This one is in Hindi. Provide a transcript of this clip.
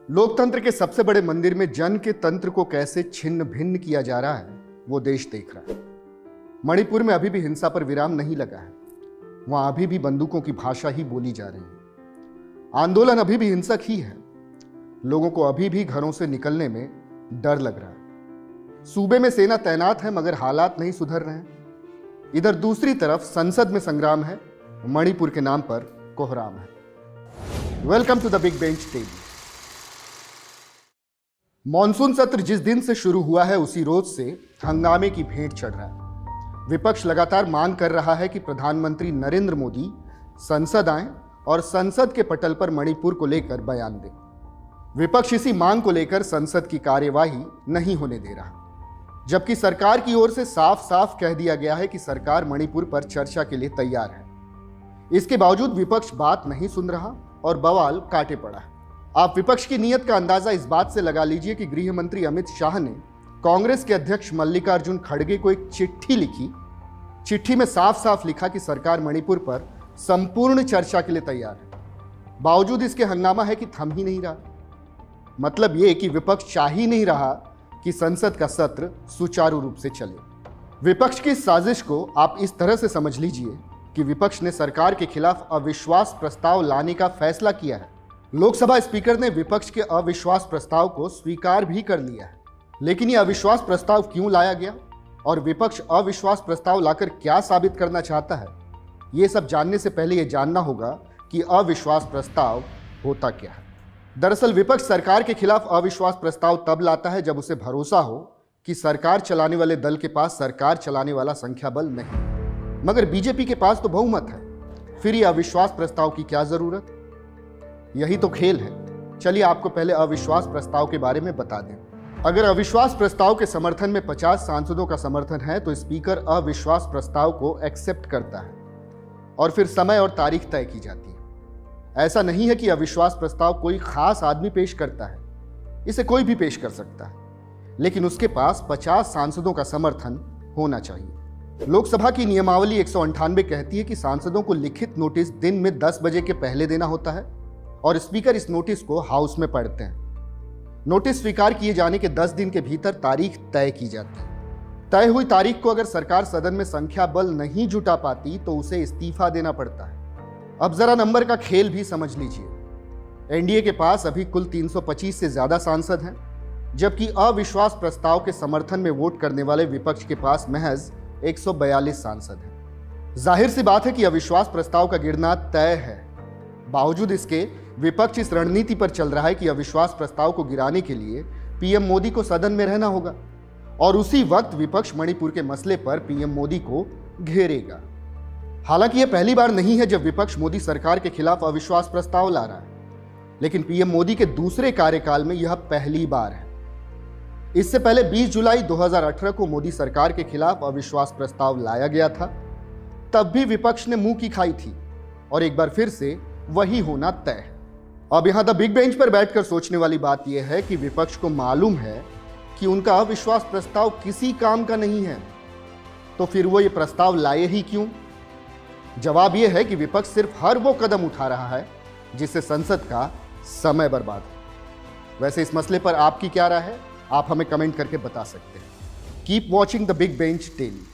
लोकतंत्र के सबसे बड़े मंदिर में जन के तंत्र को कैसे छिन्न भिन्न किया जा रहा है वो देश देख रहा है। मणिपुर में अभी भी हिंसा पर विराम नहीं लगा है। वहां अभी भी बंदूकों की भाषा ही बोली जा रही है। आंदोलन अभी भी हिंसक ही है। लोगों को अभी भी घरों से निकलने में डर लग रहा है। सूबे में सेना तैनात है मगर हालात नहीं सुधर रहे हैं। इधर दूसरी तरफ संसद में संग्राम है, मणिपुर के नाम पर कोहराम है। Welcome to the big bench table. Monsoon सत्र जिस दिन से शुरू हुआ है उसी रोज से हंगामे की भेंट चढ़ रहा है। विपक्ष लगातार मांग कर रहा है कि प्रधानमंत्री नरेंद्र मोदी संसद आएं और संसद के पटल पर मणिपुर को लेकर बयान दें। विपक्ष इसी मांग को लेकर संसद की कार्यवाही नहीं होने दे रहा, जबकि सरकार की ओर से साफ साफ कह दिया गया है कि सरकार मणिपुर पर चर्चा के लिए तैयार है। इसके बावजूद विपक्ष बात नहीं सुन रहा और बवाल काटे पड़ा है। आप विपक्ष की नीयत का अंदाजा इस बात से लगा लीजिए कि गृह मंत्री अमित शाह ने कांग्रेस के अध्यक्ष मल्लिकार्जुन खड़गे को एक चिट्ठी लिखी। चिट्ठी में साफ साफ लिखा कि सरकार मणिपुर पर संपूर्ण चर्चा के लिए तैयार है। बावजूद इसके हंगामा है कि थम ही नहीं रहा। मतलब यह कि विपक्ष चाह ही नहीं रहा कि संसद का सत्र सुचारू रूप से चले। विपक्ष की इस साजिश को आप इस तरह से समझ लीजिए कि विपक्ष ने सरकार के खिलाफ अविश्वास प्रस्ताव लाने का फैसला किया है। लोकसभा स्पीकर ने विपक्ष के अविश्वास प्रस्ताव को स्वीकार भी कर लिया है। लेकिन यह अविश्वास प्रस्ताव क्यों लाया गया और विपक्ष अविश्वास प्रस्ताव लाकर क्या साबित करना चाहता है, ये सब जानने से पहले यह जानना होगा कि अविश्वास प्रस्ताव होता क्या है। दरअसल विपक्ष सरकार के खिलाफ अविश्वास प्रस्ताव तब लाता है जब उसे भरोसा हो कि सरकार चलाने वाले दल के पास सरकार चलाने वाला संख्या बल नहीं, मगर बीजेपी के पास तो बहुमत है। फिर यह अविश्वास प्रस्ताव की क्या जरूरत? यही तो खेल है। चलिए आपको पहले अविश्वास प्रस्ताव के बारे में बता दें। अगर अविश्वास प्रस्ताव के समर्थन में 50 सांसदों का समर्थन है तो स्पीकर अविश्वास प्रस्ताव को एक्सेप्ट करता है और फिर समय और तारीख तय की जाती है। ऐसा नहीं है कि अविश्वास प्रस्ताव कोई खास आदमी पेश करता है, इसे कोई भी पेश कर सकता है, लेकिन उसके पास 50 सांसदों का समर्थन होना चाहिए। लोकसभा की नियमावली 198 कहती है कि सांसदों को लिखित नोटिस दिन में 10 बजे के पहले देना होता है और स्पीकर इस नोटिस को हाउस में पढ़ते हैं। नोटिस स्वीकार किए जाने के 10 दिन के भीतर तारीख तय की जाती है। तय हुई तारीख को अगर सरकार सदन में संख्या बल नहीं जुटा पाती तो उसे इस्तीफा देना पड़ता है। अब जरा नंबर का खेल भी समझ लीजिए। एनडीए के पास अभी कुल 325 से ज्यादा सांसद हैं, जबकि अविश्वास प्रस्ताव के समर्थन में वोट करने वाले विपक्ष के पास महज 142 सांसद हैं। जाहिर सी बात है कि अविश्वास प्रस्ताव का गिरना तय है। बावजूद इसके विपक्ष इस रणनीति पर चल रहा है कि अविश्वास प्रस्ताव को गिराने के लिए पीएम मोदी को सदन में रहना होगा और उसी वक्त विपक्ष मणिपुर के मसले पर पीएम मोदी को घेरेगा। हालांकि यह पहली बार नहीं है जब विपक्ष मोदी सरकार के खिलाफ अविश्वास प्रस्ताव ला रहा है, लेकिन पीएम मोदी के दूसरे कार्यकाल में यह पहली बार है। इससे पहले 20 जुलाई 2018 को मोदी सरकार के खिलाफ अविश्वास प्रस्ताव लाया गया था। तब भी विपक्ष ने मुंह की खाई थी और एक बार फिर से वही होना तय है। अब यहां द बिग बेंच पर बैठकर सोचने वाली बात यह है कि विपक्ष को मालूम है कि उनका अविश्वास प्रस्ताव किसी काम का नहीं है, तो फिर वो ये प्रस्ताव लाए ही क्यों? जवाब यह है कि विपक्ष सिर्फ हर वो कदम उठा रहा है जिससे संसद का समय बर्बाद हो। वैसे इस मसले पर आपकी क्या राय है? आप हमें कमेंट करके बता सकते हैं। Keep watching the big bench daily.